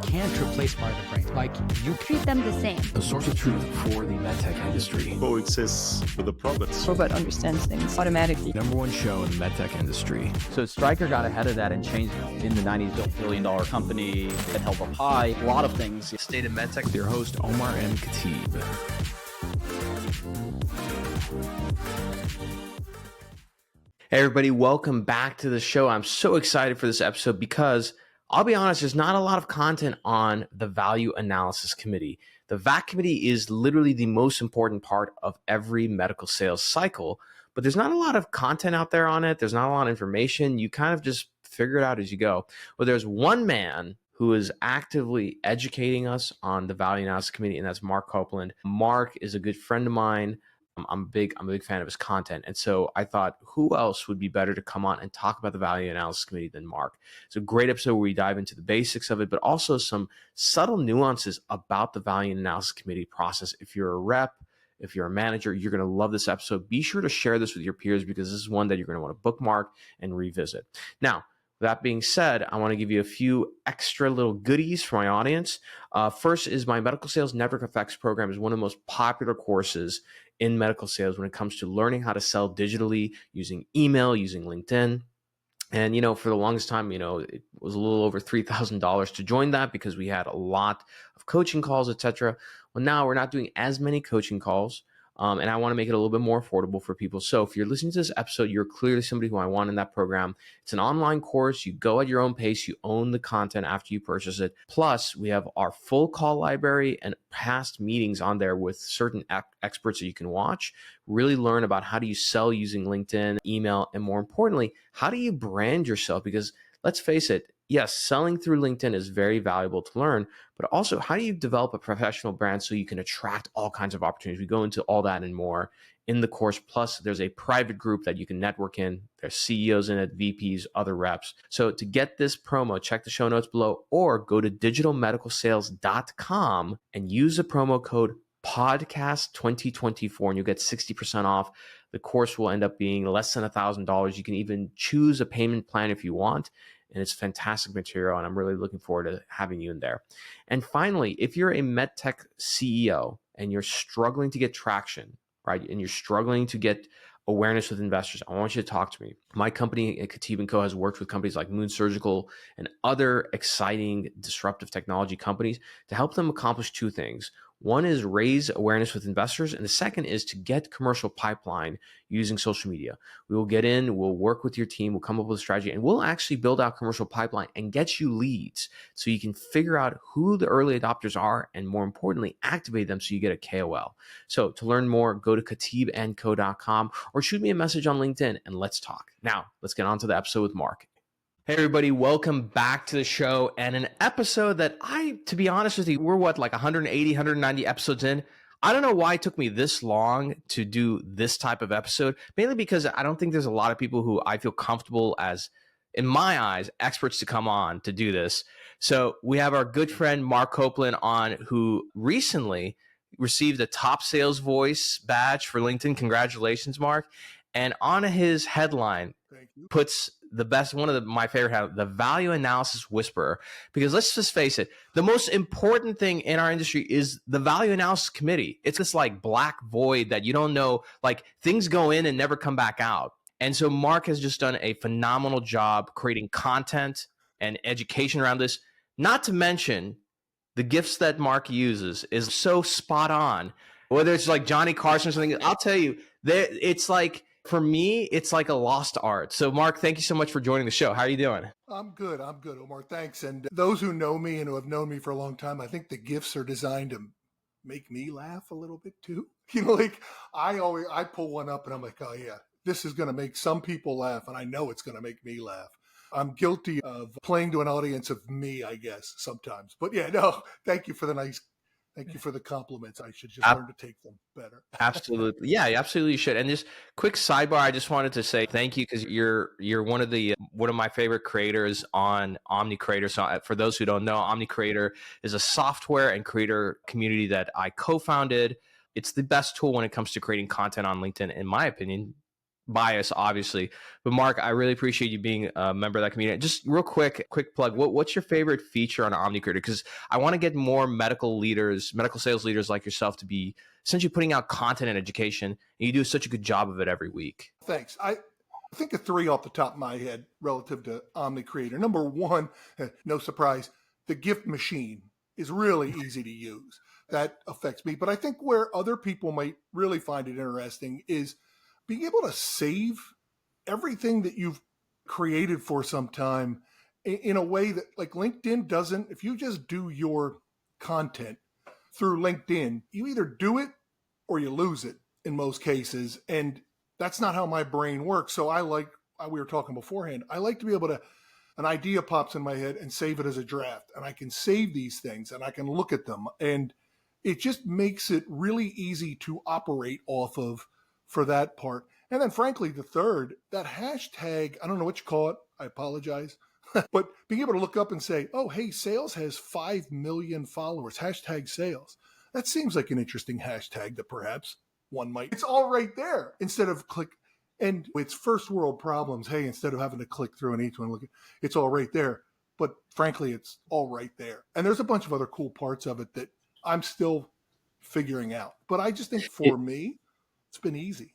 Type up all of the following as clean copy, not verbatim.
can't replace part of the brain. Like you treat them the same. A source of truth for the medtech industry. Coexists with the province. Robot understands things automatically. Number one show in the medtech industry. So Stryker got ahead of that and changed in the 90s, built $1 billion company that held up high. A lot of things. State of MedTech. With your host, Omar and Khateeb. Hey everybody, welcome back to the show. I'm so excited for this episode because I'll be honest, there's not a lot of content on the Value Analysis Committee. The VAC Committee is literally the most important part of every medical sales cycle, but there's not a lot of content out there on it. There's not a lot of information. You kind of just figure it out as you go. Well, there's one man who is actively educating us on the Value Analysis Committee, and that's Mark Copeland. Mark is a good friend of mine. I'm a big fan of his content. And so I thought, who else would be better to come on and talk about the Value Analysis Committee than Mark? It's a great episode where we dive into the basics of it, but also some subtle nuances about the Value Analysis Committee process. If you're a rep, if you're a manager, you're going to love this episode. Be sure to share this with your peers because this is one that you're going to want to bookmark and revisit. Now, that being said, I want to give you a few extra little goodies for my audience. First is my Medical Sales Network Effects program is one of the most popular courses in medical sales when it comes to learning how to sell digitally using email, using LinkedIn. And, for the longest time, it was a little over $3,000 to join that because we had a lot of coaching calls, etc. Well, now we're not doing as many coaching calls. And I want to make it a little bit more affordable for people. So if you're listening to this episode, you're clearly somebody who I want in that program. It's an online course. You go at your own pace. You own the content after you purchase it. Plus, we have our full call library and past meetings on there with certain experts that you can watch. Really learn about how do you sell using LinkedIn, email, and more importantly, how do you brand yourself? Because let's face it, yes, selling through LinkedIn is very valuable to learn, but also how do you develop a professional brand so you can attract all kinds of opportunities? We go into all that and more in the course. Plus, there's a private group that you can network in. There's CEOs in it, VPs, other reps. So to get this promo, check the show notes below or go to digitalmedicalsales.com and use the promo code podcast2024 and you'll get 60% off. The course will end up being less than $1,000. You can even choose a payment plan if you want. And it's fantastic material, and I'm really looking forward to having you in there. And finally, if you're a medtech CEO and you're struggling to get traction, right, and you're struggling to get awareness with investors, I want you to talk to me. My company, Khateeb & Co., has worked with companies like Moon Surgical and other exciting disruptive technology companies to help them accomplish two things. One is raise awareness with investors, and the second is to get commercial pipeline using social media. We will get in, we'll work with your team, we'll come up with a strategy, and we'll actually build out commercial pipeline and get you leads so you can figure out who the early adopters are and more importantly, activate them so you get a KOL. So to learn more, go to khateebandco.com or shoot me a message on LinkedIn and let's talk. Now, let's get on to the episode with Mark. Hey everybody, welcome back to the show and an episode that to be honest with you, we're like 180, 190 episodes in. I don't know why it took me this long to do this type of episode, mainly because I don't think there's a lot of people who I feel comfortable as, in my eyes, experts to come on to do this. So we have our good friend Mark Copeland on, who recently received a top sales voice badge for LinkedIn. Congratulations, Mark. And on his headline puts my favorite, the Value Analysis Whisperer, because let's just face it, the most important thing in our industry is the Value Analysis Committee. It's this like black void that you don't know, like things go in and never come back out. And so Mark has just done a phenomenal job creating content and education around this. Not to mention the gifts that Mark uses is so spot on, whether it's like Johnny Carson or something. I'll tell you, it's like, for me, it's like a lost art. So, Mark, thank you so much for joining the show. How are you doing? I'm good, Omar. Thanks. And those who know me and who have known me for a long time, I think the gifts are designed to make me laugh a little bit too. Like I pull one up and I'm like, oh yeah, this is going to make some people laugh. And I know it's going to make me laugh. I'm guilty of playing to an audience of me, I guess, sometimes. But yeah, no, thank you for the compliments. I should just learn to take them better. Absolutely. Yeah, you absolutely should. And just quick sidebar, I just wanted to say thank you because you're one of my favorite creators on Omni Creator. So for those who don't know, Omni Creator is a software and creator community that I co-founded. It's the best tool when it comes to creating content on LinkedIn, in my opinion. bias, obviously. But Mark, I really appreciate you being a member of that community. Just real quick plug. What's your favorite feature on OmniCreator? Because I want to get more medical sales leaders like yourself to be essentially putting out content and education. And you do such a good job of it every week. Thanks. I think of three off the top of my head relative to OmniCreator. Number one, no surprise, the gift machine is really easy to use. That affects me. But I think where other people might really find it interesting is being able to save everything that you've created for some time in a way that, like, LinkedIn doesn't. If you just do your content through LinkedIn, you either do it or you lose it in most cases. And that's not how my brain works. So we were talking beforehand, I like to be able to, an idea pops in my head and save it as a draft. And I can save these things and I can look at them. And it just makes it really easy to operate off of for that part. And then frankly, the third, that hashtag, I don't know what you call it. I apologize. But being able to look up and say, oh, hey, sales has 5 million followers, hashtag sales. That seems like an interesting hashtag that perhaps one might. It's all right there instead of click. And it's first world problems. Hey, instead of having to click through and each one, it's all right there. But frankly, it's all right there. And there's a bunch of other cool parts of it that I'm still figuring out. But I just think for me, it's been easy.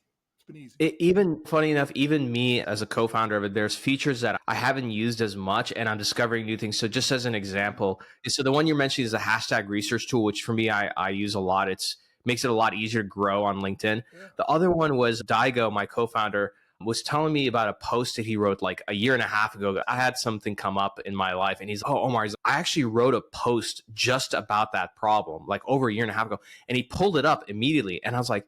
Even funny enough, even me as a co-founder of it, there's features that I haven't used as much and I'm discovering new things. So just as an example, so the one you're mentioning is a hashtag research tool, which for me, I use a lot. It's makes it a lot easier to grow on LinkedIn. Yeah. The other one was Daigo, my co-founder, was telling me about a post that he wrote like a year and a half ago. I had something come up in my life and he's, oh, Omar, I actually wrote a post just about that problem, like over a year and a half ago. And he pulled it up immediately. And I was like,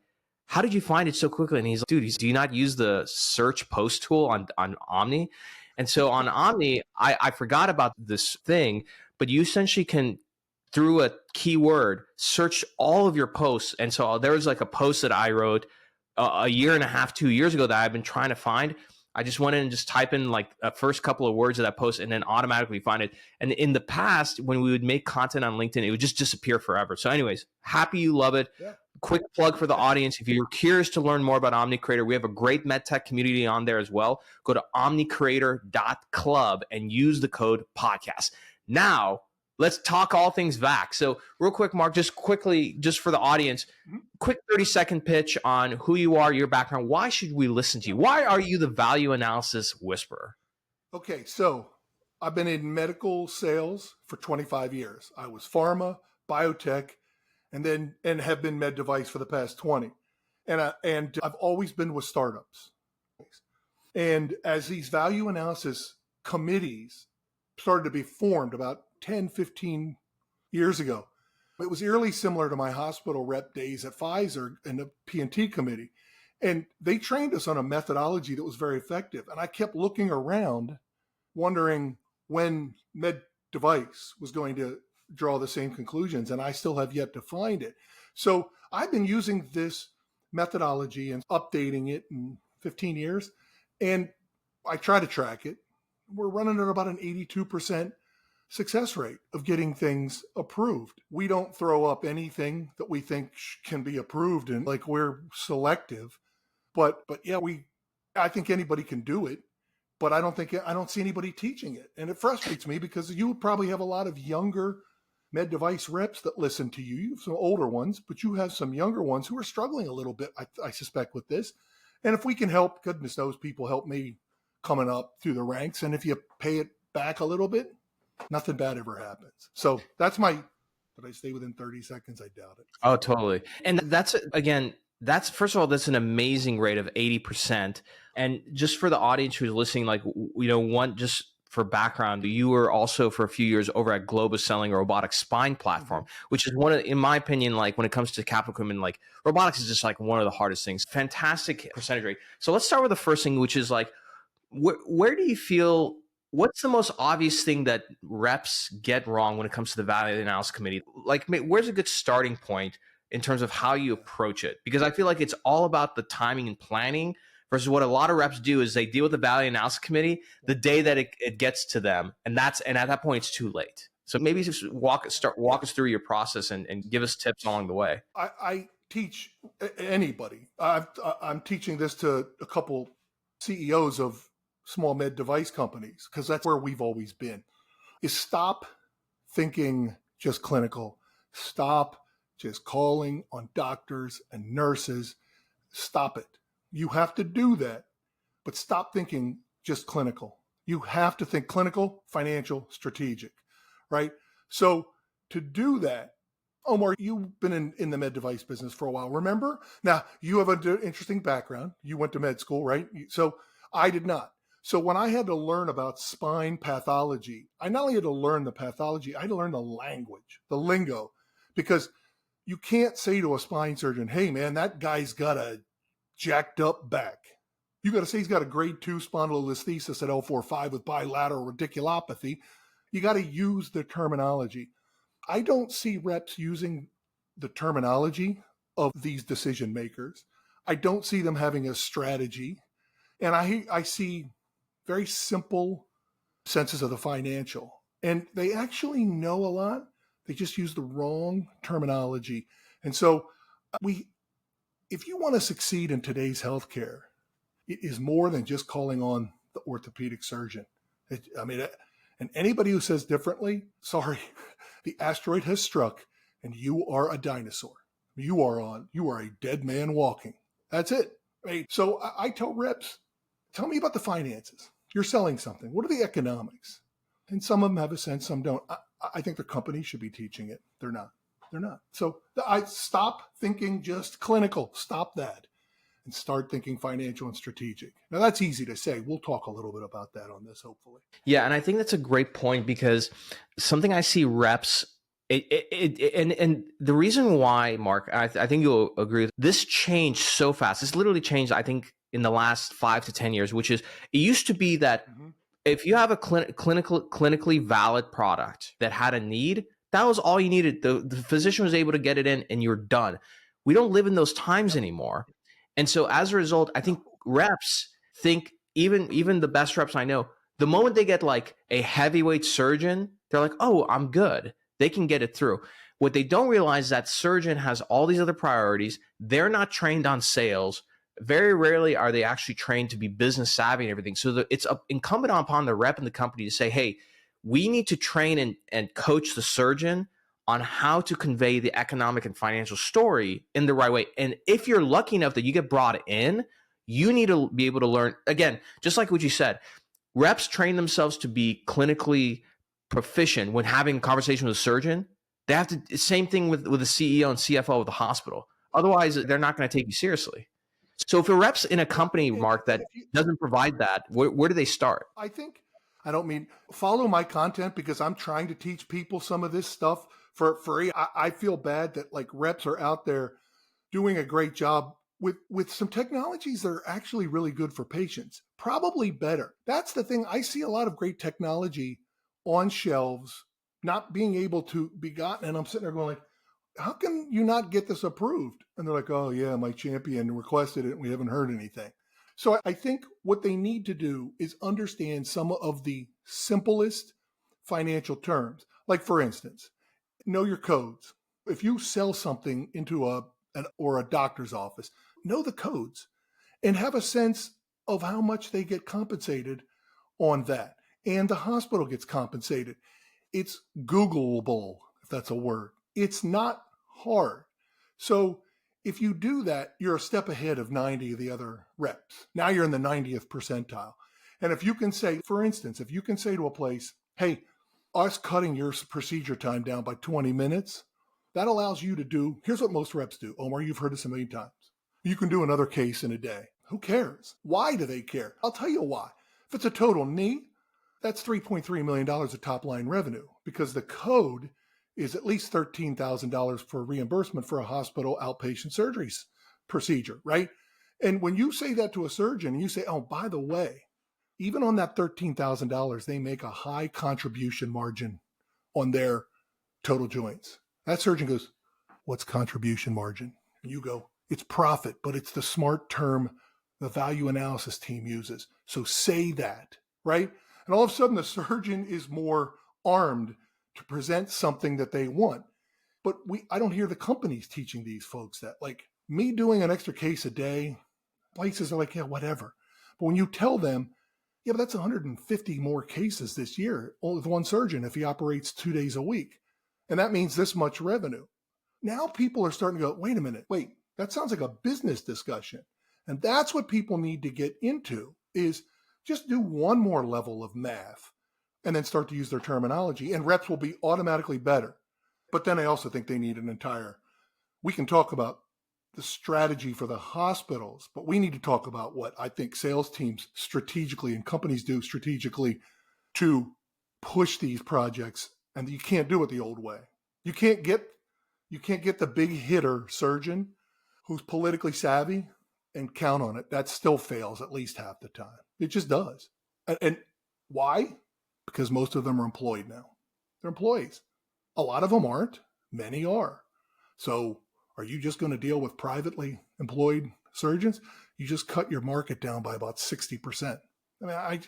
how did you find it so quickly? And he's like, dude, do you not use the search post tool on Omni? And so on Omni, I forgot about this thing, but you essentially can, through a keyword, search all of your posts. And so there was like a post that I wrote a year and a half, 2 years ago that I've been trying to find. I just went in and just type in like the first couple of words of that post and then automatically find it. And in the past, when we would make content on LinkedIn, it would just disappear forever. So anyways, happy you love it. Yeah. Quick plug for the audience. If you're curious to learn more about OmniCreator, we have a great MedTech community on there as well. Go to omnicreator.club and use the code podcast. Now, let's talk all things VAC. So real quick, Mark, just quickly, just for the audience, quick 30-second pitch on who you are, your background. Why should we listen to you? Why are you the value analysis whisperer? Okay, so I've been in medical sales for 25 years. I was pharma, biotech, and have been med device for the past 20. And I've always been with startups. And as these value analysis committees started to be formed about 10, 15 years ago, it was eerily similar to my hospital rep days at Pfizer and the P&T committee. And they trained us on a methodology that was very effective. And I kept looking around, wondering when med device was going to draw the same conclusions, and I still have yet to find it. So I've been using this methodology and updating it in 15 years, and I try to track it. We're running at about an 82% success rate of getting things approved. We don't throw up anything that we think can be approved, and like we're selective. But yeah, I think anybody can do it, but I don't see anybody teaching it. And it frustrates me because you would probably have a lot of younger med device reps that listen to you. You have some older ones, but you have some younger ones who are struggling a little bit, I suspect, with this. And if we can help, goodness knows people help me coming up through the ranks. And if you pay it back a little bit, nothing bad ever happens. So that's did I stay within 30 seconds? I doubt it. Oh, totally. And that's, again, first of all, that's an amazing rate of 80%. And just for the audience who's listening, like, just for background, you were also for a few years over at Globus selling a robotic spine platform, which is in my opinion, like when it comes to capital equipment, like robotics is just like one of the hardest things. Fantastic percentage rate. So let's start with the first thing, which is like, where do you feel, what's the most obvious thing that reps get wrong when it comes to the value analysis committee? Like, where's a good starting point in terms of how you approach it? Because I feel like it's all about the timing and planning versus what a lot of reps do is they deal with the value analysis committee the day that it gets to them. And at that point, it's too late. So maybe just walk us through your process and give us tips along the way. I teach anybody. I'm teaching this to a couple CEOs of small med device companies, because that's where we've always been, is stop thinking just clinical. Stop just calling on doctors and nurses. Stop it. You have to do that, but stop thinking just clinical. You have to think clinical, financial, strategic, right? So to do that, Omar, you've been in the med device business for a while, remember? Now, you have an interesting background. You went to med school, right? So I did not. So when I had to learn about spine pathology, I not only had to learn the pathology, I had to learn the language, the lingo, because you can't say to a spine surgeon, hey, man, that guy's got a jacked up back. You got to say he's got a grade 2 spondylolisthesis at L4-5 with bilateral radiculopathy. You got to use the terminology. I don't see reps using the terminology of these decision makers. I don't see them having a strategy. And I see very simple senses of the financial. And they actually know a lot. They just use the wrong terminology. And so if you want to succeed in today's healthcare, it is more than just calling on the orthopedic surgeon. And anybody who says differently, sorry, the asteroid has struck and you are a dinosaur. You are a dead man walking. That's it. Right? So I tell reps, tell me about the finances. You're selling something. What are the economics? And some of them have a sense, some don't. I think the company should be teaching it. They're not. So I stop thinking just clinical. Stop that. And start thinking financial and strategic. Now, that's easy to say. We'll talk a little bit about that on this, hopefully. Yeah, and I think that's a great point, because something I see reps, and the reason why, Mark, I think you'll agree, this changed so fast. This literally changed, I think, in the last 5 to 10 years, which is, it used to be that if you have a clinically valid product that had a need, that was all you needed. The physician was able to get it in and you're done. We don't live in those times anymore. And so as a result, I think reps think, even the best reps I know, the moment they get like a heavyweight surgeon, they're like, oh, I'm good. They can get it through. What they don't realize is that surgeon has all these other priorities. They're not trained on sales. Very rarely are they actually trained to be business savvy and everything. So it's incumbent upon the rep and the company to say, hey, we need to train and coach the surgeon on how to convey the economic and financial story in the right way. And if you're lucky enough that you get brought in, you need to be able to learn, again, just like what you said, reps train themselves to be clinically proficient when having a conversation with a surgeon. They have to, same thing with the CEO and CFO of the hospital. Otherwise, they're not going to take you seriously. So if a rep's in a company, Mark, that doesn't provide that, where do they start? I don't mean follow my content, because I'm trying to teach people some of this stuff for free. I feel bad that like reps are out there doing a great job with some technologies that are actually really good for patients, probably better. That's the thing. I see a lot of great technology on shelves, not being able to be gotten. And I'm sitting there going like, how can you not get this approved? And they're like, oh yeah, my champion requested it and we haven't heard anything. So I think what they need to do is understand some of the simplest financial terms. Like for instance, know your codes. If you sell something into a doctor's office, know the codes and have a sense of how much they get compensated on that. And the hospital gets compensated. It's Googleable, if that's a word. It's not hard. So if you do that, you're a step ahead of 90 of the other reps. Now you're in the 90th percentile. And if you can say, for instance, if you can say to a place, hey, us cutting your procedure time down by 20 minutes, that allows you to do, here's what most reps do. Omar, you've heard this a million times. You can do another case in a day. Who cares? Why do they care? I'll tell you why. If it's a total knee, that's $3.3 million of top line revenue, because the code is at least $13,000 for reimbursement for a hospital outpatient surgery procedure, right? And when you say that to a surgeon, and you say, oh, by the way, even on that $13,000, they make a high contribution margin on their total joints. That surgeon goes, what's contribution margin? And you go, it's profit, but it's the smart term the value analysis team uses. So say that, right? And all of a sudden the surgeon is more armed to present something that they want. But I don't hear the companies teaching these folks that. Like me doing an extra case a day, places are like, yeah, whatever. But when you tell them, yeah, but that's 150 more cases this year with one surgeon if he operates 2 days a week. And that means this much revenue. Now people are starting to go, wait a minute, that sounds like a business discussion. And that's what people need to get into is just do one more level of math and then start to use their terminology, and reps will be automatically better. But then I also think they need we can talk about the strategy for the hospitals, but we need to talk about what I think sales teams strategically and companies do strategically to push these projects. And you can't do it the old way. You can't get the big hitter surgeon who's politically savvy and count on it. That still fails at least half the time. It just does. And why? Because most of them are employed now. They're employees. A lot of them aren't. Many are. So are you just going to deal with privately employed surgeons? You just cut your market down by about 60%. I mean,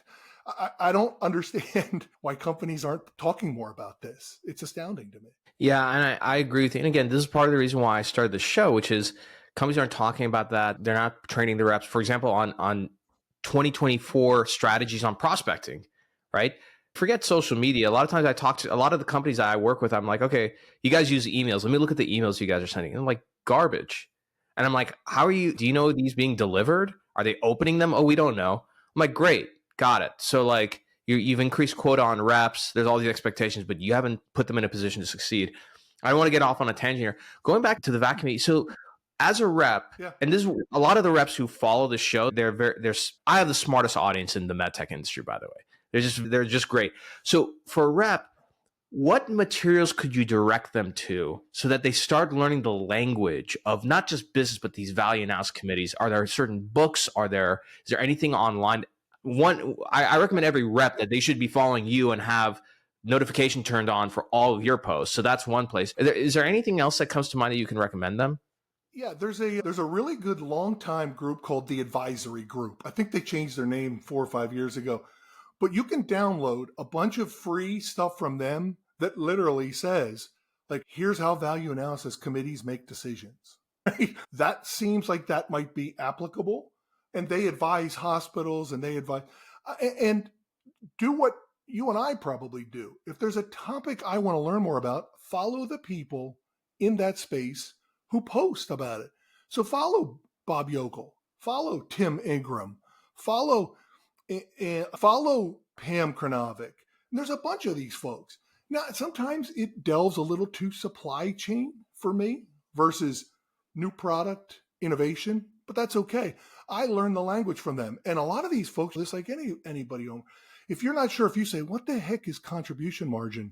I don't understand why companies aren't talking more about this. It's astounding to me. Yeah, and I agree with you. And again, this is part of the reason why I started the show, which is companies aren't talking about that. They're not training the reps. For example, on 2024 strategies on prospecting, right? Forget social media. A lot of times I talk to a lot of the companies that I work with. I'm like, okay, you guys use emails. Let me look at the emails you guys are sending. And I'm like, garbage. And I'm like, do you know these being delivered? Are they opening them? Oh, we don't know. I'm like, great. Got it. So like you've increased quota on reps. There's all these expectations, but you haven't put them in a position to succeed. I don't want to get off on a tangent here. Going back to the VAC committee. So as a rep, and this is a lot of the reps who follow the show, I have the smartest audience in the medtech industry, by the way. They're just great. So for a rep, what materials could you direct them to so that they start learning the language of not just business, but these value analysis committees? Are there certain books? Is there anything online? I recommend every rep that they should be following you and have notification turned on for all of your posts. So that's one place. Is there anything else that comes to mind that you can recommend them? Yeah, there's a really good long-time group called the Advisory Group. I think they changed their name 4 or 5 years ago. But you can download a bunch of free stuff from them that literally says, like, here's how value analysis committees make decisions. Right? That seems like that might be applicable. And they advise hospitals and and do what you and I probably do. If there's a topic I want to learn more about, follow the people in that space who post about it. So follow Bob Yokel, follow Tim Ingram, follow Pam Kranovic. There's a bunch of these folks. Now, sometimes it delves a little too supply chain for me versus new product innovation, but that's okay. I learned the language from them. And a lot of these folks, just like anybody, if you're not sure, if you say, what the heck is contribution margin?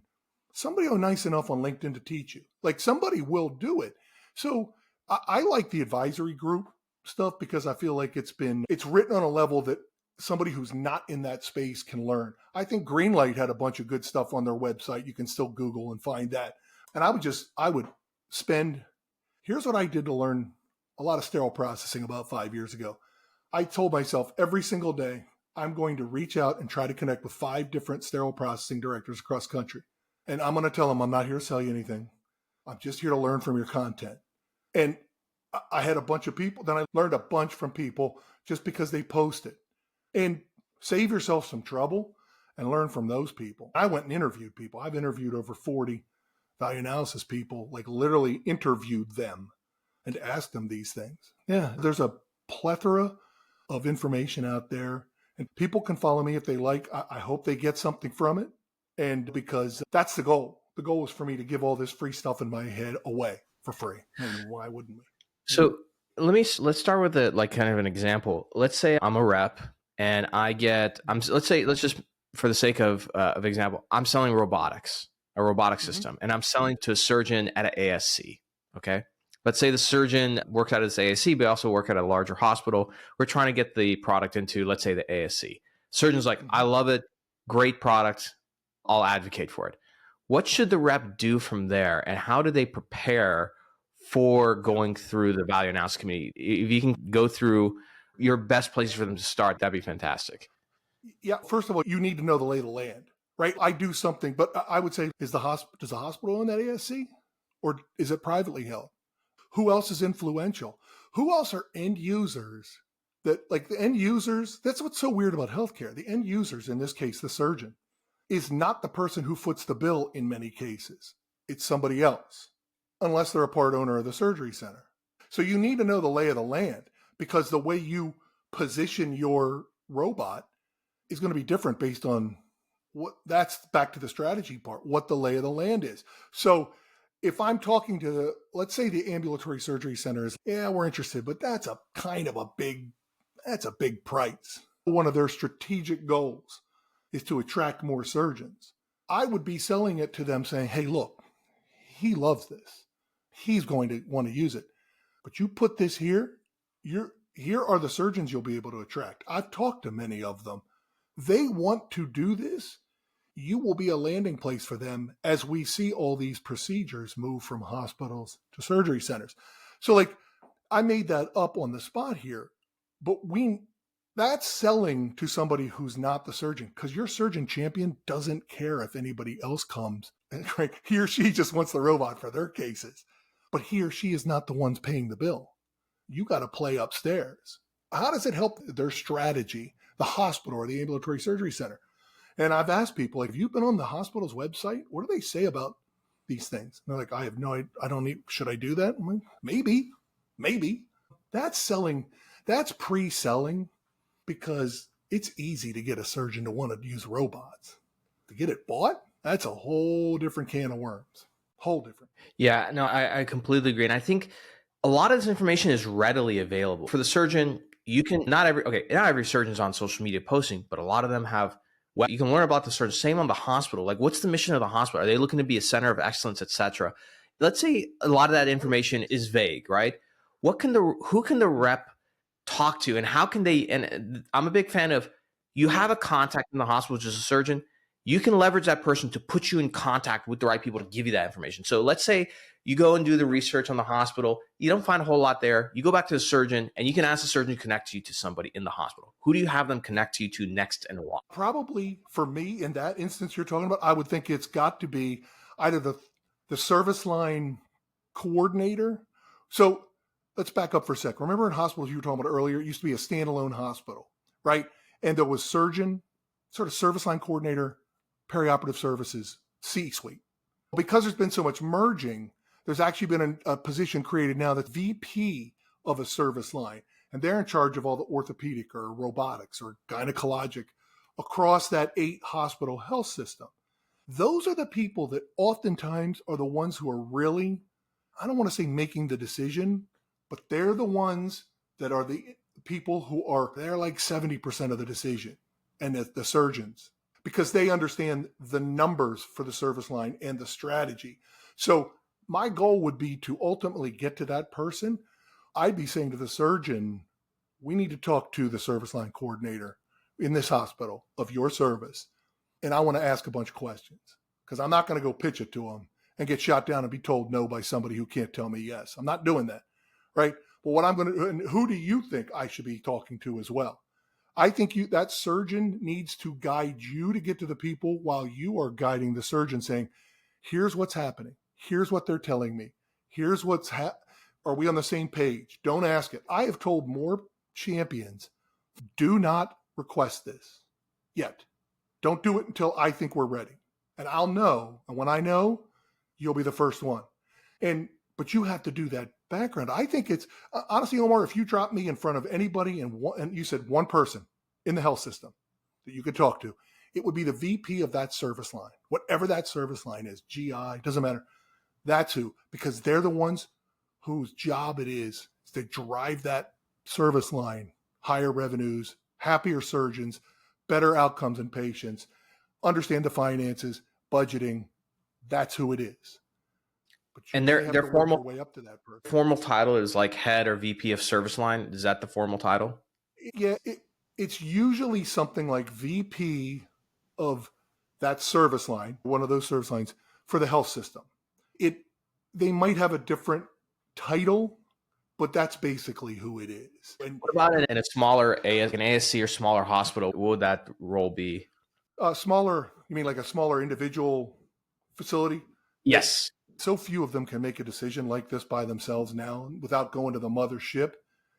Somebody nice enough on LinkedIn to teach you. Like somebody will do it. So I like the advisory group stuff because I feel like it's written on a level that somebody who's not in that space can learn. I think Greenlight had a bunch of good stuff on their website. You can still Google and find that. And I would spend, here's what I did to learn a lot of sterile processing about 5 years ago. I told myself every single day, I'm going to reach out and try to connect with 5 different sterile processing directors across the country. And I'm going to tell them, I'm not here to sell you anything. I'm just here to learn from your content. And I had a bunch of people. Then I learned a bunch from people just because they posted. And save yourself some trouble and learn from those people. I went and interviewed people. I've interviewed over 40 value analysis people, like literally interviewed them and asked them these things. Yeah, there's a plethora of information out there, and people can follow me if they like. I hope they get something from it. And because that's the goal. The goal is for me to give all this free stuff in my head away for free. And why wouldn't we? So let's start with kind of an example. Let's say I'm a rep and let's just for the sake of example, I'm selling a robotic system, and I'm selling to a surgeon at an ASC. Okay. Let's say the surgeon works out of this ASC, but also work at a larger hospital. We're trying to get the product into, let's say, the ASC. Surgeon's like, I love it. Great product. I'll advocate for it. What should the rep do from there? And how do they prepare for going through the value analysis committee? If you can go through your best places for them to start, that'd be fantastic. Yeah. First of all, you need to know the lay of the land, right? I do something, but I would say, does the hospital own that ASC? or is it privately held? Who else is influential? Who else are end users that, like the end users? That's what's so weird about healthcare. The end users, in this case, the surgeon, is not the person who foots the bill in many cases. It's somebody else, unless they're a part owner of the surgery center. So you need to know the lay of the land, because the way you position your robot is going to be different based on what, that's back to the strategy part, what the lay of the land is. So if I'm talking to let's say the ambulatory surgery centers, yeah, we're interested, but that's a big price. One of their strategic goals is to attract more surgeons. I would be selling it to them saying, hey, look, he loves this. He's going to want to use it. But you put this here, here are the surgeons you'll be able to attract. I've talked to many of them. They want to do this. You will be a landing place for them as we see all these procedures move from hospitals to surgery centers. So like I made that up on the spot here, but that's selling to somebody who's not the surgeon, because your surgeon champion doesn't care if anybody else comes. Right? He or she just wants the robot for their cases, but he or she is not the ones paying the bill. You got to play upstairs. How does it help their strategy, the hospital or the ambulatory surgery center? And I've asked people, like, have you been on the hospital's website? What do they say about these things? And they're like, I have no idea. I don't need, should I do that? I'm like, maybe. That's selling. That's pre-selling, because it's easy to get a surgeon to want to use robots. To get it bought, that's a whole different can of worms. Whole different. Yeah, no, I completely agree. And I think a lot of this information is readily available. For the surgeon, you can, not every surgeon's on social media posting, but a lot of them have, you can learn about the surgeon. Same on the hospital. Like, what's the mission of the hospital? Are they looking to be a center of excellence, et cetera? Let's say a lot of that information is vague, right? Who can the rep talk to, and how can they, and I'm a big fan of, you have a contact in the hospital, which is a surgeon. You can leverage that person to put you in contact with the right people to give you that information. So let's say you go and do the research on the hospital. You don't find a whole lot there. You go back to the surgeon and you can ask the surgeon to connect you to somebody in the hospital. Who do you have them connect you to next and why? Probably for me, in that instance you're talking about, I would think it's got to be either the service line coordinator. So let's back up for a sec. Remember in hospitals you were talking about earlier, it used to be a standalone hospital, right? And there was surgeon, sort of service line coordinator, perioperative services, C-suite. Because there's been so much merging, there's actually been a position created now that's VP of a service line. And they're in charge of all the orthopedic or robotics or gynecologic across that 8 hospital health system. Those are the people that oftentimes are the ones who are really, I don't want to say making the decision, but they're the ones that are the people who are, they're like 70% of the decision, and the surgeons, because they understand the numbers for the service line and the strategy. So my goal would be to ultimately get to that person. I'd be saying to the surgeon, we need to talk to the service line coordinator in this hospital of your service. And I want to ask a bunch of questions, because I'm not going to go pitch it to them and get shot down and be told no by somebody who can't tell me yes. I'm not doing that. Right. But what I'm going to do, and who do you think I should be talking to as well? I think that surgeon needs to guide you to get to the people while you are guiding the surgeon, saying, here's what's happening. Here's what they're telling me. Here's what's are we on the same page? Don't ask it. I have told more champions, do not request this yet. Don't do it until I think we're ready. And I'll know. And when I know, you'll be the first one. But you have to do that background. I think it's, honestly, Omar, if you drop me in front of anybody and you said one person in the health system that you could talk to, it would be the VP of that service line. Whatever that service line is, GI, doesn't matter. That's who, because they're the ones whose job it is to drive that service line, higher revenues, happier surgeons, better outcomes in patients, understand the finances, budgeting. That's who it is. And their formal way up to that person. Formal title is like head or VP of service line. Is that the formal title? Yeah, it's usually something like VP of that service line, one of those service lines for the health system. They might have a different title, but that's basically who it is. And what about in a smaller an ASC or smaller hospital? What would that role be? Smaller, you mean like a smaller individual facility? Yes. So few of them can make a decision like this by themselves now without going to the mothership.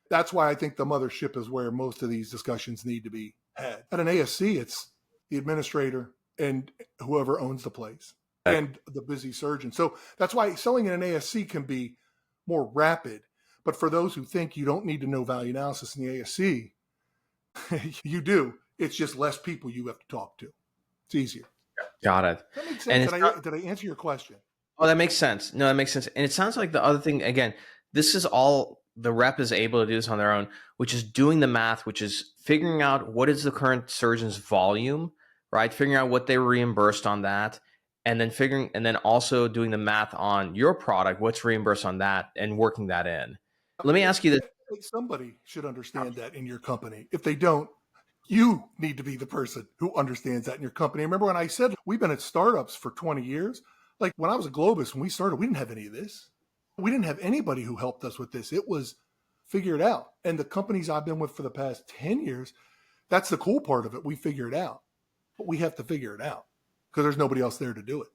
That's why I think the mothership is where most of these discussions need to be had. At an ASC, it's the administrator and whoever owns the place and the busy surgeon. So that's why selling in an ASC can be more rapid. But for those who think you don't need to know value analysis in the ASC, you do. It's just less people you have to talk to. It's easier. Got it. That makes sense. Did I answer your question? Oh, that makes sense. No, that makes sense. And it sounds like the other thing, again, this is all the rep is able to do this on their own, which is doing the math, which is figuring out what is the current surgeon's volume, right? Figuring out what they were reimbursed on that, and then also doing the math on your product, what's reimbursed on that, and working that in. Let me ask you this. Somebody should understand that in your company. If they don't, you need to be the person who understands that in your company. Remember when I said we've been at startups for 20 years? Like when I was at Globus, when we started, we didn't have any of this. We didn't have anybody who helped us with this. It was figured out. And the companies I've been with for the past 10 years, that's the cool part of it. We figure it out. But we have to figure it out because there's nobody else there to do it.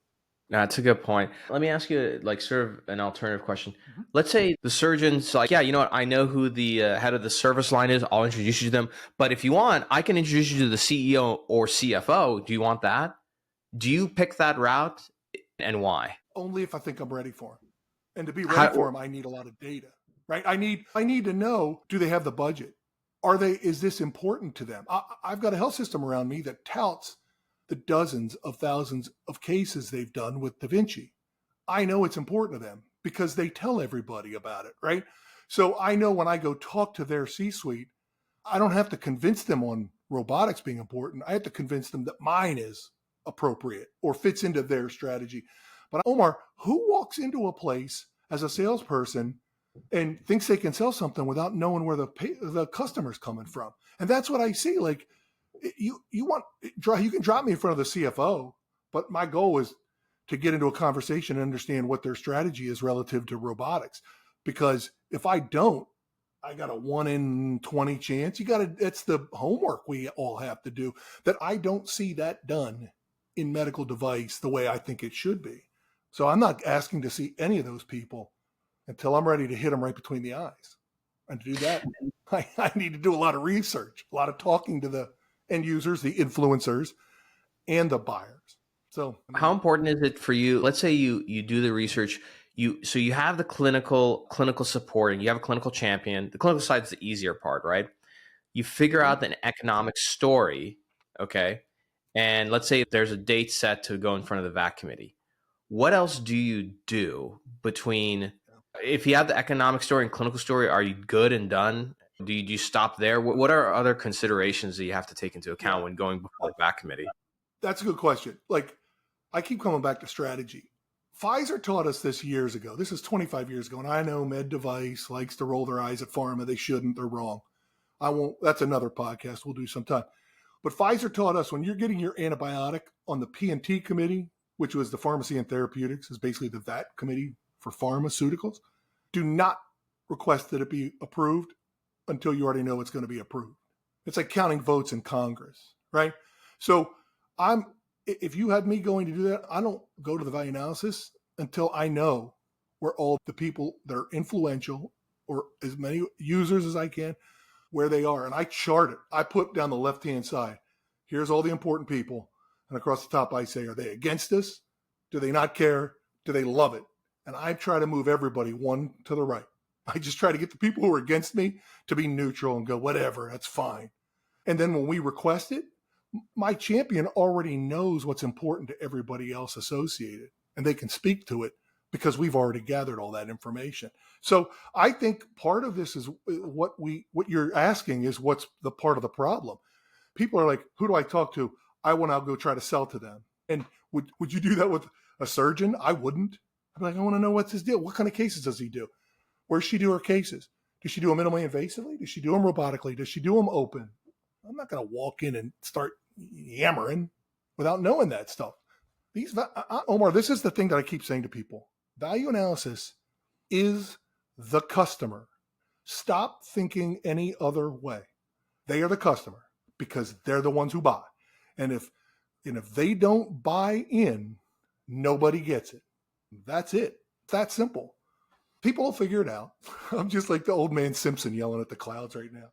No, that's a good point. Let me ask you like sort of an alternative question. Let's say the surgeon's like, yeah, you know what? I know who the head of the service line is. I'll introduce you to them. But if you want, I can introduce you to the CEO or CFO. Do you want that? Do you pick that route and why? Only if I think I'm ready for them. And to be ready for them, I need a lot of data, right? I need to know, do they have the budget? Is this important to them? I've got a health system around me that touts the dozens of thousands of cases they've done with Da Vinci. I know it's important to them because they tell everybody about it, right? So I know when I go talk to their C-suite, I don't have to convince them on robotics being important. I have to convince them that mine is appropriate or fits into their strategy. But Omar, who walks into a place as a salesperson and thinks they can sell something without knowing where the customer's coming from? And that's what I see. Like, you can drop me in front of the CFO, but my goal is to get into a conversation and understand what their strategy is relative to robotics. Because if I don't, I got a 1 in 20 chance. That's the homework we all have to do, that I don't see that done in medical device the way I think it should be. So I'm not asking to see any of those people until I'm ready to hit them right between the eyes. And to do that, I need to do a lot of research, a lot of talking to the end users, the influencers, and the buyers. So how important is it for you? Let's say you do the research, you have the clinical support and you have a clinical champion. The clinical side is the easier part, right? You figure out an economic story, okay? And let's say there's a date set to go in front of the VAC committee. What else do you do between, if you have the economic story and clinical story, are you good and done? Do you stop there? What are other considerations that you have to take into account when going before the VAC committee? That's a good question. Like, I keep coming back to strategy. Pfizer taught us this years ago. This is 25 years ago. And I know med device likes to roll their eyes at pharma. They shouldn't. They're wrong. I won't. That's another podcast we'll do sometime. But Pfizer taught us when you're getting your antibiotic on the P&T committee, which was the Pharmacy and Therapeutics, is basically the VAT committee for pharmaceuticals, do not request that it be approved until you already know it's going to be approved. It's like counting votes in Congress, right? So if you had me going to do that, I don't go to the value analysis until I know where all the people that are influential or as many users as I can, where they are. And I chart it. I put down the left-hand side. Here's all the important people. And across the top, I say, are they against us? Do they not care? Do they love it? And I try to move everybody one to the right. I just try to get the people who are against me to be neutral and go, whatever, that's fine. And then when we request it, my champion already knows what's important to everybody else associated, and they can speak to it because we've already gathered all that information. So I think part of this is what you're asking is what's the part of the problem. People are like, who do I talk to? I want to go try to sell to them. And would you do that with a surgeon? I wouldn't. I'd be like, I want to know what's his deal. What kind of cases does he do? Where does she do her cases? Does she do them minimally invasively? Does she do them robotically? Does she do them open? I'm not going to walk in and start yammering without knowing that stuff. Omar, this is the thing that I keep saying to people. Value analysis is the customer. Stop thinking any other way. They are the customer because they're the ones who buy. And if they don't buy in, nobody gets it. That's it. It's that simple. People will figure it out. I'm just like the old man Simpson yelling at the clouds right now.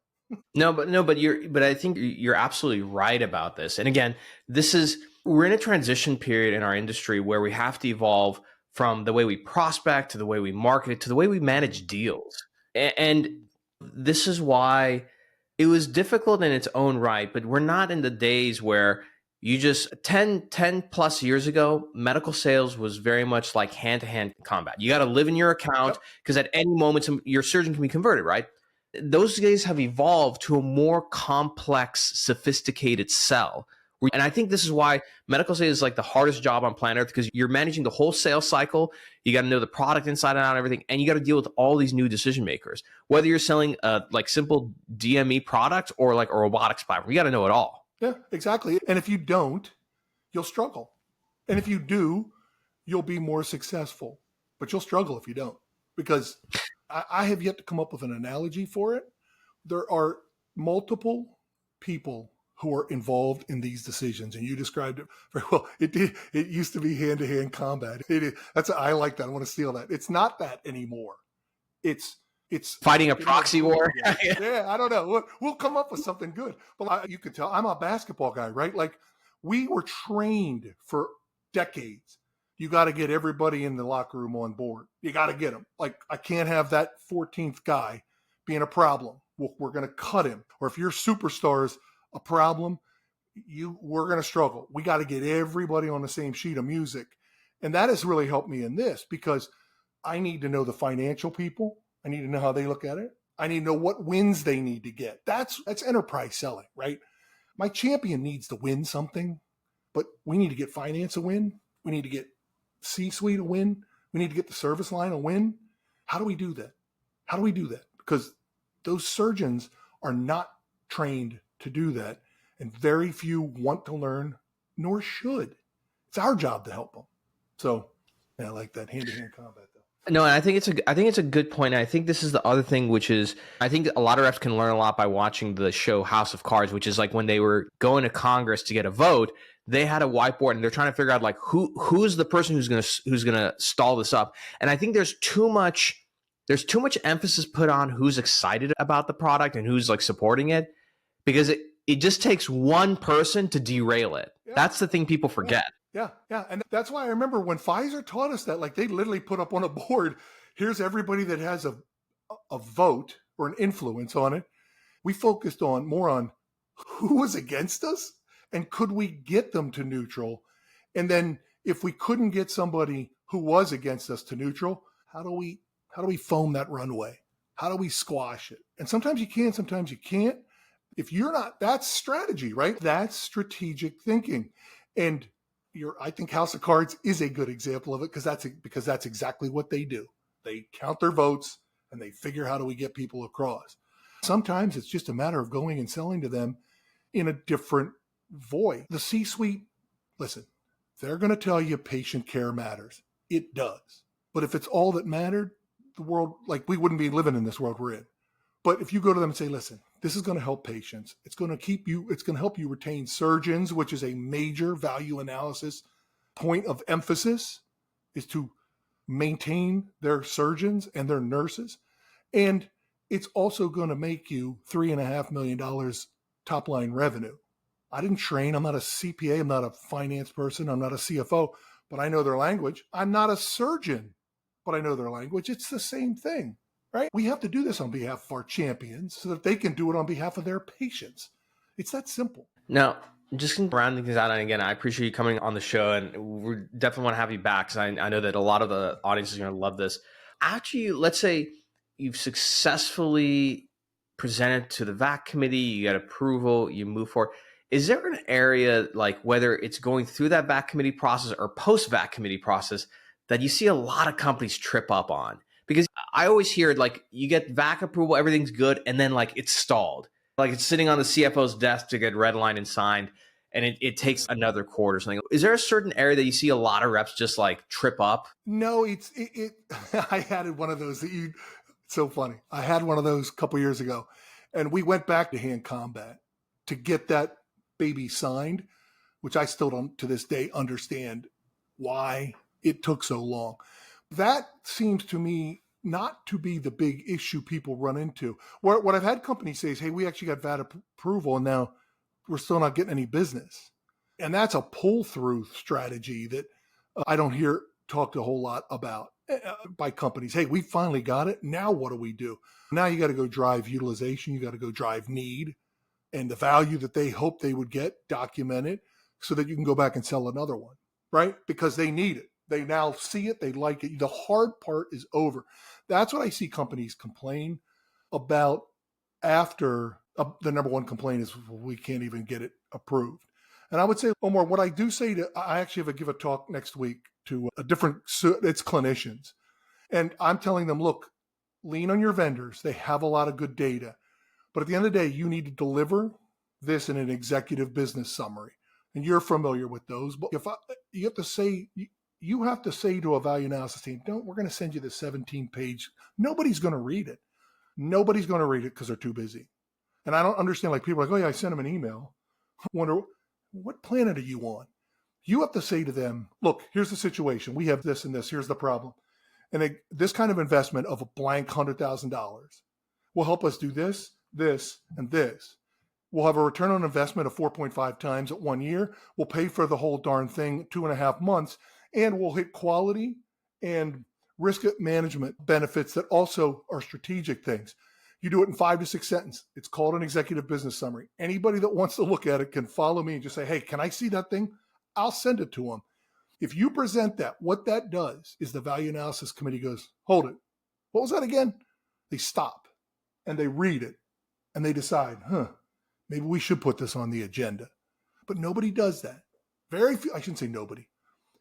But I think you're absolutely right about this. And again, we're in a transition period in our industry where we have to evolve from the way we prospect to the way we market to the way we manage deals. And this is why it was difficult in its own right, but we're not in the days where you just 10 plus years ago, medical sales was very much like hand-to-hand combat. You got to live in your account because at any moment your surgeon can be converted, right? Those days have evolved to a more complex, sophisticated sell. And I think this is why medical sales is like the hardest job on planet Earth, because you're managing the whole sales cycle. You got to know the product inside and out and everything. And you got to deal with all these new decision makers, whether you're selling like simple DME product or like a robotics platform. You got to know it all. Yeah, exactly. And if you don't, you'll struggle. And if you do, you'll be more successful. But you'll struggle if you don't, because I have yet to come up with an analogy for it. There are multiple people who are involved in these decisions, and you described it very well. It used to be hand-to-hand combat. I like that. I want to steal that. It's not that anymore. It's fighting a proxy war. Yeah, I don't know. We'll come up with something good. But you can tell I'm a basketball guy, right? Like, we were trained for decades. You got to get everybody in the locker room on board. You got to get them. Like, I can't have that 14th guy being a problem. We're going to cut him. Or if your superstar's a problem, we're going to struggle. We got to get everybody on the same sheet of music. And that has really helped me in this, because I need to know the financial people. I need to know how they look at it. I need to know what wins they need to get. That's enterprise selling, right? My champion needs to win something, but we need to get finance a win. We need to get C-suite a win. We need to get the service line a win. How do we do that? Because those surgeons are not trained to do that, and very few want to learn, nor should. It's our job to help them. So, yeah, I like that hand-to-hand combat, though. No, and I think it's a good point. And I think this is the other thing, which is I think a lot of reps can learn a lot by watching the show House of Cards, which is like when they were going to Congress to get a vote, they had a whiteboard and they're trying to figure out like who's the person who's gonna stall this up. And I think there's too much emphasis put on who's excited about the product and who's like supporting it, because it just takes one person to derail it. Yeah. That's the thing people forget. Yeah. And that's why I remember when Pfizer taught us that, like, they literally put up on a board, here's everybody that has a vote or an influence on it. We focused more on who was against us and could we get them to neutral. And then if we couldn't get somebody who was against us to neutral, how do we foam that runway? How do we squash it? And sometimes you can, sometimes you can't. If you're not, that's strategy, right? That's strategic thinking. And I think House of Cards is a good example of it, because that's exactly what they do. They count their votes and they figure, how do we get people across? Sometimes it's just a matter of going and selling to them in a different voice. The C-suite, listen, they're going to tell you patient care matters. It does. But if it's all that mattered, the world, like, we wouldn't be living in this world we're in. But if you go to them and say, listen, this is going to help patients. It's going to help you retain surgeons, which is a major value analysis point of emphasis, is to maintain their surgeons and their nurses. And it's also going to make you $3.5 million top line revenue. I didn't train. I'm not a CPA. I'm not a finance person. I'm not a CFO, but I know their language. I'm not a surgeon, but I know their language. It's the same thing. Right? We have to do this on behalf of our champions so that they can do it on behalf of their patients. It's that simple. Now, just rounding things out, and again, I appreciate you coming on the show, and we definitely want to have you back, because I know that a lot of the audience is going to love this. After let's say you've successfully presented to the VAC committee, you got approval, you move forward. Is there an area, like whether it's going through that VAC committee process or post-VAC committee process, that you see a lot of companies trip up on? Because I always hear, like, you get VAC approval, everything's good, and then, like, it's stalled. Like, it's sitting on the CFO's desk to get redlined and signed, and it takes another quarter or something. Is there a certain area that you see a lot of reps just, like, trip up? No, I had one of those it's so funny. I had one of those a couple years ago, and we went back to hand combat to get that baby signed, which I still don't, to this day, understand why it took so long. That seems to me not to be the big issue people run into. What I've had companies say is, hey, we actually got VAT approval and now we're still not getting any business. And that's a pull-through strategy that I don't hear talked a whole lot about by companies. Hey, we finally got it. Now what do we do? Now you got to go drive utilization. You got to go drive need and the value that they hope they would get, document it so that you can go back and sell another one, right? Because they need it. They now see it. They like it. The hard part is over. That's what I see companies complain about after the number one complaint is we can't even get it approved. And I would say, Omar, what I do say I actually give a talk next week to it's clinicians. And I'm telling them, look, lean on your vendors. They have a lot of good data. But at the end of the day, you need to deliver this in an executive business summary. And you're familiar with those. But you have to say to a value analysis team, we're going to send you the 17-page. Nobody's going to read it. Nobody's going to read it because they're too busy. And I don't understand, like people are like, oh yeah, I sent them an email. I wonder, what planet are you on? You have to say to them, look, here's the situation. We have this and this. Here's the problem. And this kind of investment of a blank $100,000 will help us do this, this, and this. We'll have a return on investment of 4.5 times at 1 year. We'll pay for the whole darn thing 2.5 months. And we'll hit quality and risk management benefits that also are strategic things. You do it in 5 to 6 sentences. It's called an executive business summary. Anybody that wants to look at it can follow me and just say, hey, can I see that thing? I'll send it to them. If you present that, what that does is the value analysis committee goes, hold it. What was that again? They stop and they read it and they decide, maybe we should put this on the agenda. But nobody does that. Very few, I shouldn't say nobody.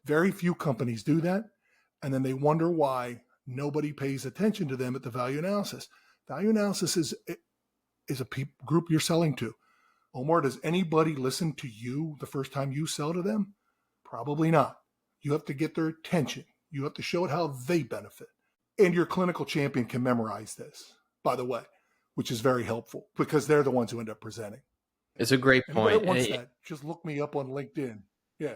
Very few companies do that. And then they wonder why nobody pays attention to them at the value analysis. Value analysis is a group you're selling to. Omar, does anybody listen to you the first time you sell to them? Probably not. You have to get their attention. You have to show it how they benefit. And your clinical champion can memorize this, by the way, which is very helpful because they're the ones who end up presenting. It's a great point. Anybody that wants that, just look me up on LinkedIn. Yeah.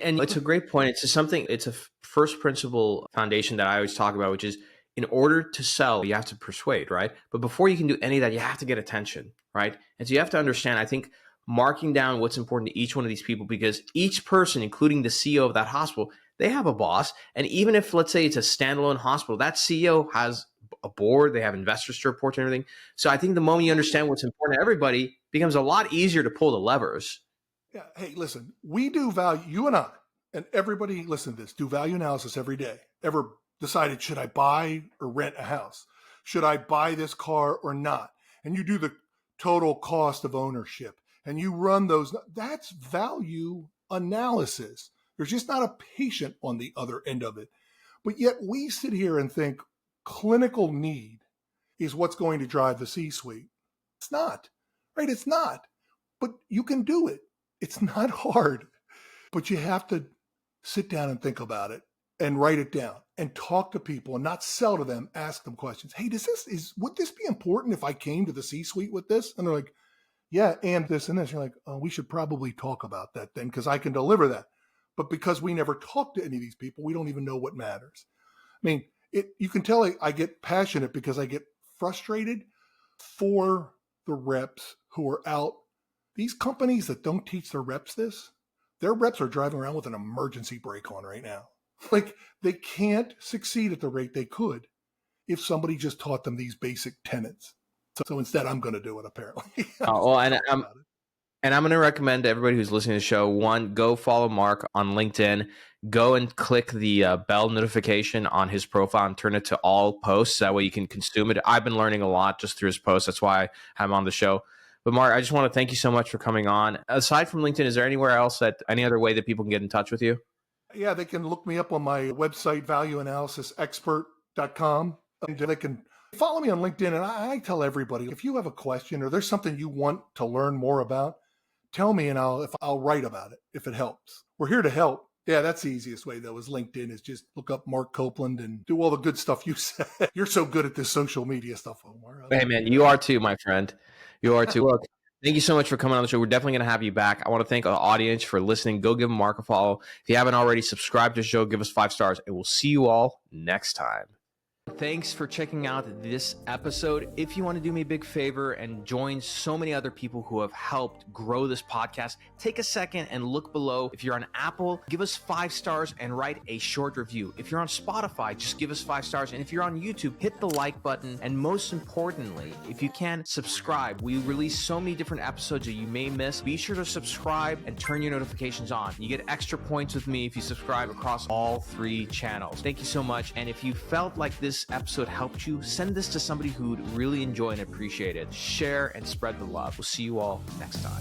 And it's a great point. It's a first principle foundation that I always talk about, which is in order to sell, you have to persuade, right? But before you can do any of that, you have to get attention, right? And so you have to understand, I think, marking down what's important to each one of these people, because each person, including the CEO of that hospital, they have a boss. And even if, let's say, it's a standalone hospital, that CEO has a board, they have investors to report to and everything. So I think the moment you understand what's important to everybody, it becomes a lot easier to pull the levers. Yeah. Hey, listen, we do value, you and I, and everybody listen to this, do value analysis every day. Ever decided, should I buy or rent a house? Should I buy this car or not? And you do the total cost of ownership and you run those. That's value analysis. There's just not a patient on the other end of it. But yet we sit here and think clinical need is what's going to drive the C-suite. It's not, right? It's not, but you can do it. It's not hard, but you have to sit down and think about it and write it down and talk to people and not sell to them, ask them questions. Hey, would this be important if I came to the C-suite with this? And they're like, yeah, and this and this. You're like, oh, we should probably talk about that then because I can deliver that. But because we never talk to any of these people, we don't even know what matters. I mean, you can tell I get passionate because I get frustrated for the reps who are out. These companies that don't teach their reps this, their reps are driving around with an emergency brake on right now. Like they can't succeed at the rate they could if somebody just taught them these basic tenets. So instead, I'm going to do it apparently. And I'm going to recommend to everybody who's listening to the show, one, go follow Mark on LinkedIn. Go and click the bell notification on his profile and turn it to all posts. That way you can consume it. I've been learning a lot just through his posts. That's why I'm on the show. But Mark, I just want to thank you so much for coming on. Aside from LinkedIn, is there anywhere else any other way that people can get in touch with you? Yeah, they can look me up on my website, valueanalysisexpert.com. And they can follow me on LinkedIn. And I tell everybody, if you have a question or there's something you want to learn more about, tell me and I'll write about it if it helps. We're here to help. Yeah, that's the easiest way, though, is LinkedIn is just look up Mark Copeland and do all the good stuff you said. You're so good at this social media stuff, Omar. Hey, man, you are too, my friend. You are too. Look, Thank you so much for coming on the show. We're definitely going to have you back. I want to thank the audience for listening. Go give Mark a follow. If you haven't already, subscribe to the show, give us 5 stars, and we'll see you all next time. Thanks for checking out this episode. If you want to do me a big favor and join so many other people who have helped grow this podcast, take a second and look below. If you're on Apple, give us 5 stars and write a short review. If you're on Spotify, just give us 5 stars. And if you're on YouTube, hit the like button. And most importantly, if you can, subscribe. We release so many different episodes that you may miss. Be sure to subscribe and turn your notifications on. You get extra points with me if you subscribe across all 3 channels. Thank you so much. And if you felt like this episode helped you, send this to somebody who'd really enjoy and appreciate it. Share and spread the love. We'll see you all next time.